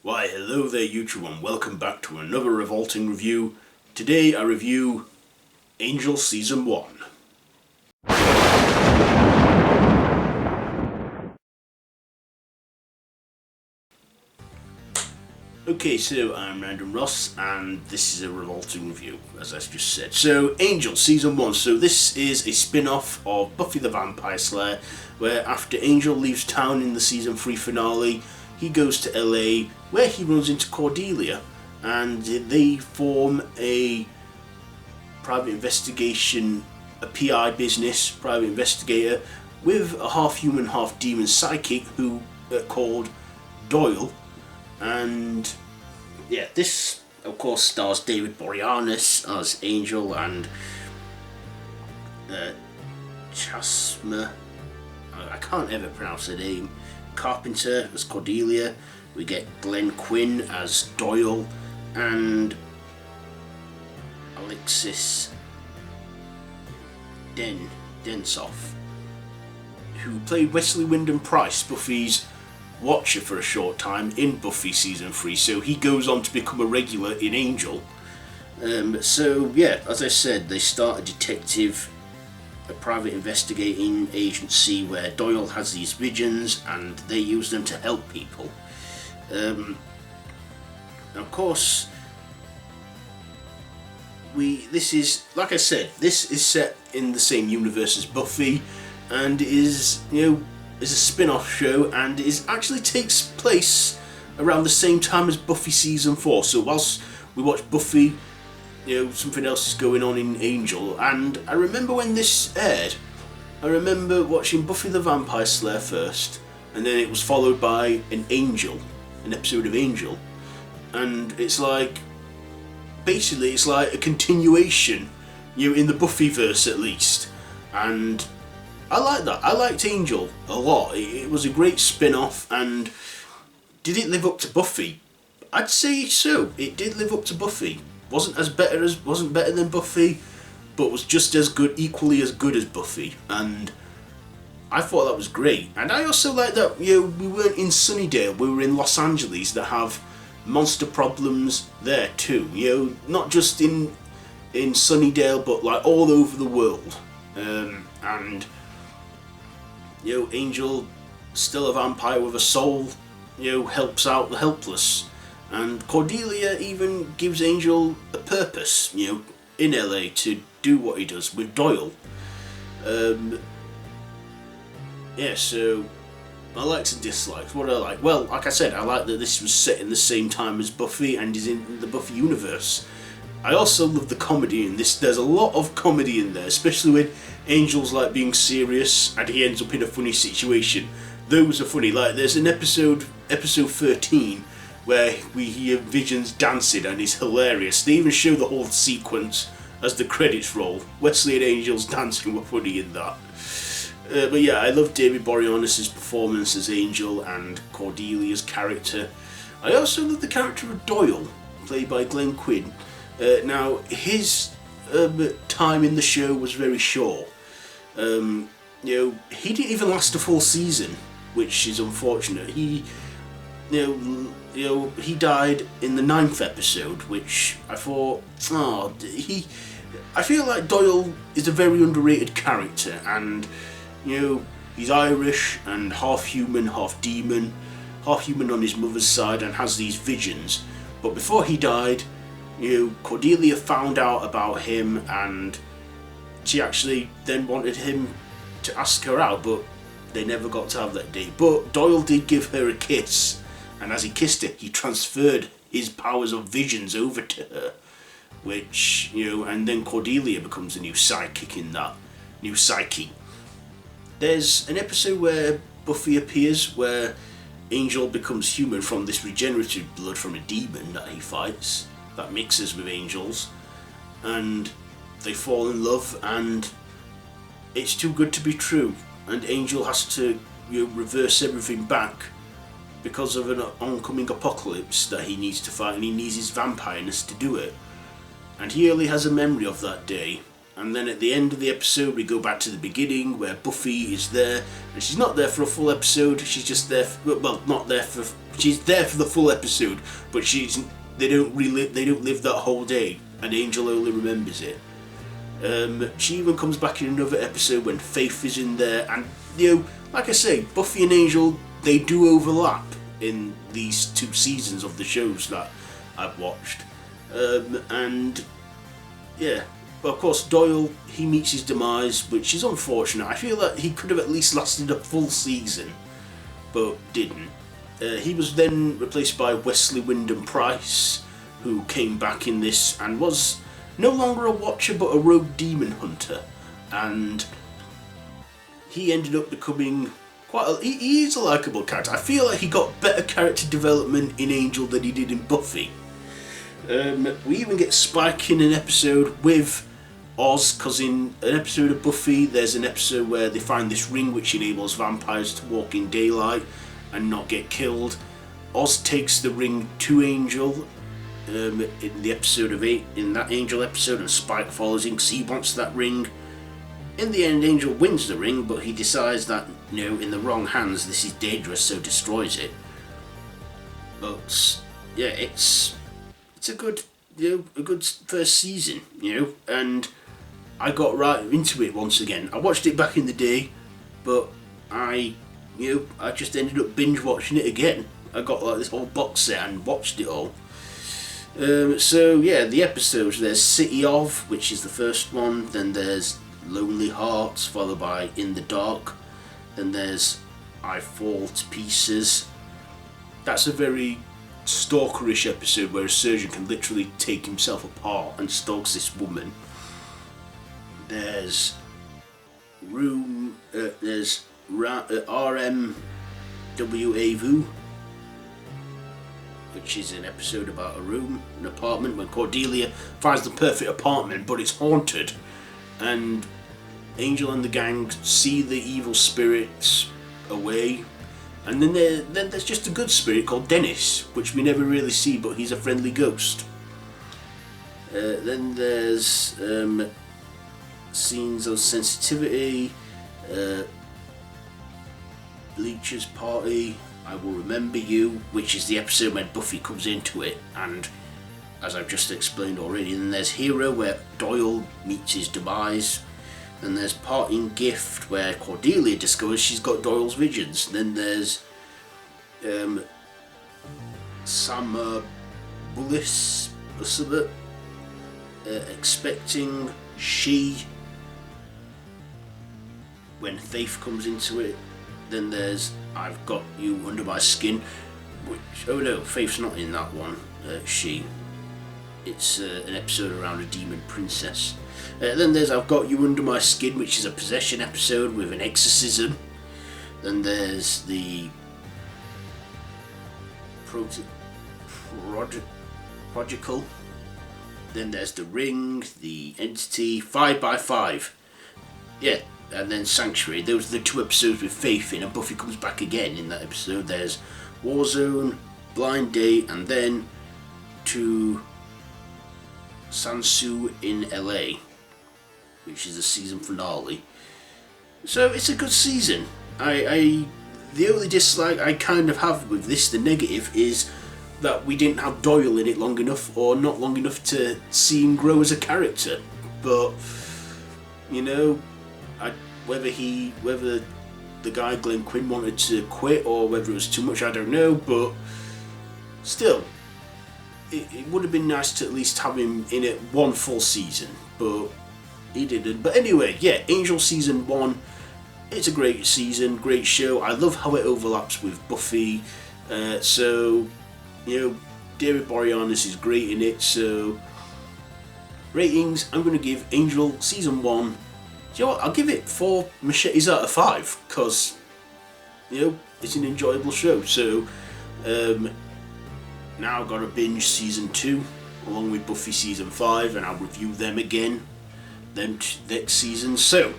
Why, hello there YouTube and welcome back to another Revolting review. Today I review Angel Season 1. Okay, so I'm Random Ross and this is a Revolting review, as I just said. So, Angel Season 1. So this is a spin-off of Buffy the Vampire Slayer, where after Angel leaves town in the Season 3 finale, he goes to LA, where he runs into Cordelia, and they form a private investigation, a PI business, private investigator, with a half-human, half-demon psychic who called Doyle. And yeah, this of course stars David Boreanaz as Angel and Chasma, I can't ever pronounce her name, Carpenter as Cordelia. We get Quinn as Doyle and Alexis Denisof, who played Wesley Price, Buffy's watcher for a short time in Buffy Season 3, so he goes on to become a regular in Angel. So yeah, as I said, they start a private investigating agency where Doyle has these visions and they use them to help people. Of course, this is, like I said, this is set in the same universe as Buffy and is a spin-off show, and actually takes place around the same time as Buffy Season 4. So whilst we watch Buffy, something else is going on in Angel. And I remember when this aired, I remember watching Buffy the Vampire Slayer first, and then it was followed by an episode of Angel. And it's like, basically it's like a continuation, in the Buffyverse at least. And I like that. I liked Angel a lot. It was a great spin-off, and did it live up to Buffy? I'd say so. It did live up to Buffy. Wasn't better than Buffy, but was just as good, equally as good as Buffy. And I thought that was great. And I also like that we weren't in Sunnydale. We were in Los Angeles, that have monster problems there too. Not just in Sunnydale, but like all over the world. And Angel, still a vampire with a soul, helps out the helpless. And Cordelia even gives Angel a purpose, in LA to do what he does with Doyle. Yeah, so I likes and dislikes. What do I like? Well, like I said, I like that this was set in the same time as Buffy and is in the Buffy universe. I also love the comedy in this. There's a lot of comedy in there, especially when Angel's like being serious and he ends up in a funny situation. Those are funny. Like there's an episode 13, where we hear Visions dancing and it's hilarious. They even show the whole sequence as the credits roll. Wesley and Angel's dancing were funny in that. But yeah, I love David Boreanaz's performance as Angel and Cordelia's character. I also love the character of Doyle, played by Quinn. Now, his time in the show was very short. He didn't even last a full season, which is unfortunate. He died in the 9th episode, which I thought, I feel like Doyle is a very underrated character, and he's Irish and half human, half demon, half human on his mother's side, and has these visions. But before he died, Cordelia found out about him, and she actually then wanted him to ask her out, but they never got to have that date. But Doyle did give her a kiss, and as he kissed her, he transferred his powers of visions over to her, which, and then Cordelia becomes a new psychic in that, new psyche. There's an episode where Buffy appears, where Angel becomes human from this regenerative blood from a demon that he fights, that mixes with Angel's, and they fall in love, and it's too good to be true, and Angel has to reverse everything back because of an oncoming apocalypse that he needs to fight, and he needs his vampireness to do it. And he only has a memory of that day. And then at the end of the episode, we go back to the beginning where Buffy is there, and she's not there for a full episode. She's just there, not there for she's there for the full episode, but they don't live that whole day, and Angel only remembers it. She even comes back in another episode when Faith is in there, and like I say, Buffy and Angel, they do overlap in these 2 seasons of the shows that I've watched. And yeah, but of course Doyle, he meets his demise, which is unfortunate. I feel that he could have at least lasted a full season, but didn't. He was then replaced by Wesley Wyndham-Pryce, who came back in this and was no longer a Watcher but a rogue demon hunter, and he ended up becoming he is a likeable character. I feel like he got better character development in Angel than he did in Buffy. We even get Spike in an episode with Oz, because in an episode of Buffy there's an episode where they find this ring which enables vampires to walk in daylight and not get killed. Oz takes the ring to Angel in the episode of 8, in that Angel episode, and Spike follows him because he wants that ring. In the end, Angel wins the ring, but he decides that in the wrong hands this is dangerous, so destroys it. But yeah, it's a good a good first season, and I got right into it once again. I watched it back in the day, but I just ended up binge watching it again. I got like this whole box set and watched it all. So yeah, the episodes, there's City of, which is the first one, then there's Lonely Hearts, followed by In the Dark, then there's I Fall to Pieces. That's a very stalkerish episode where a surgeon can literally take himself apart and stalks this woman. There's RMWAVU, which is an episode about an apartment, when Cordelia finds the perfect apartment, but it's haunted, and Angel and the gang see the evil spirits away. And then there's just a good spirit called Dennis, which we never really see, but he's a friendly ghost. Then there's Scenes of Sensitivity, Bleacher's Party, I Will Remember You, which is the episode when Buffy comes into it, and as I've just explained already. Then there's Hero, where Doyle meets his demise. Then there's Parting Gift, where Cordelia discovers she's got Doyle's visions. Then there's Summer Bullis, Expecting She, when Faith comes into it. Then there's I've Got You Under My Skin, which, oh no, Faith's not in that one, She. It's an episode around a demon princess. Then there's I've Got You Under My Skin, which is a possession episode with an exorcism. Then there's the Prodigal. Then there's The Ring, The Entity, 5x5. Yeah, and then Sanctuary. Those are the 2 episodes with Faith in, and Buffy comes back again in that episode. There's Warzone, Blind Date, and then to Sansu in LA, which is the season finale. So it's a good season. The only dislike I kind of have with this, the negative, is that we didn't have Doyle in it long enough, or not long enough to see him grow as a character. But whether the guy Glenn Quinn wanted to quit or whether it was too much, I don't know. But still, it would have been nice to at least have him in it one full season, but he didn't. But anyway, yeah, Angel season 1, it's a great season, great show. I love how it overlaps with Buffy. So David Boreanaz is great in it. So ratings, I'm going to give Angel season 1. Do you know what? I'll give it 4 machetes out of 5, because it's an enjoyable show. So now I've got to binge season 2 along with Buffy season 5, and I'll review them again next season. So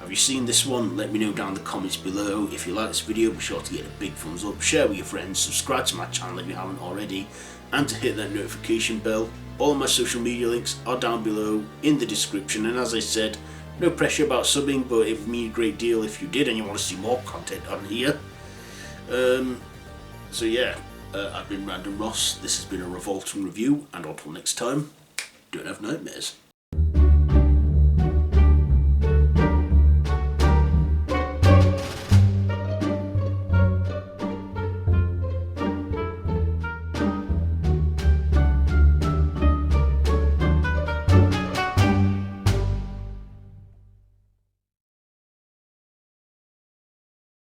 have you seen this one? Let me know down in the comments below. If you like this video, be sure to get a big thumbs up, share with your friends, subscribe to my channel if you haven't already, and to hit that notification bell. All of my social media links are down below in the description, and as I said, no pressure about subbing, but it would mean a great deal if you did and you want to see more content on here. So yeah, I've been Random Ross, this has been a Revolting review, and until next time, don't have nightmares.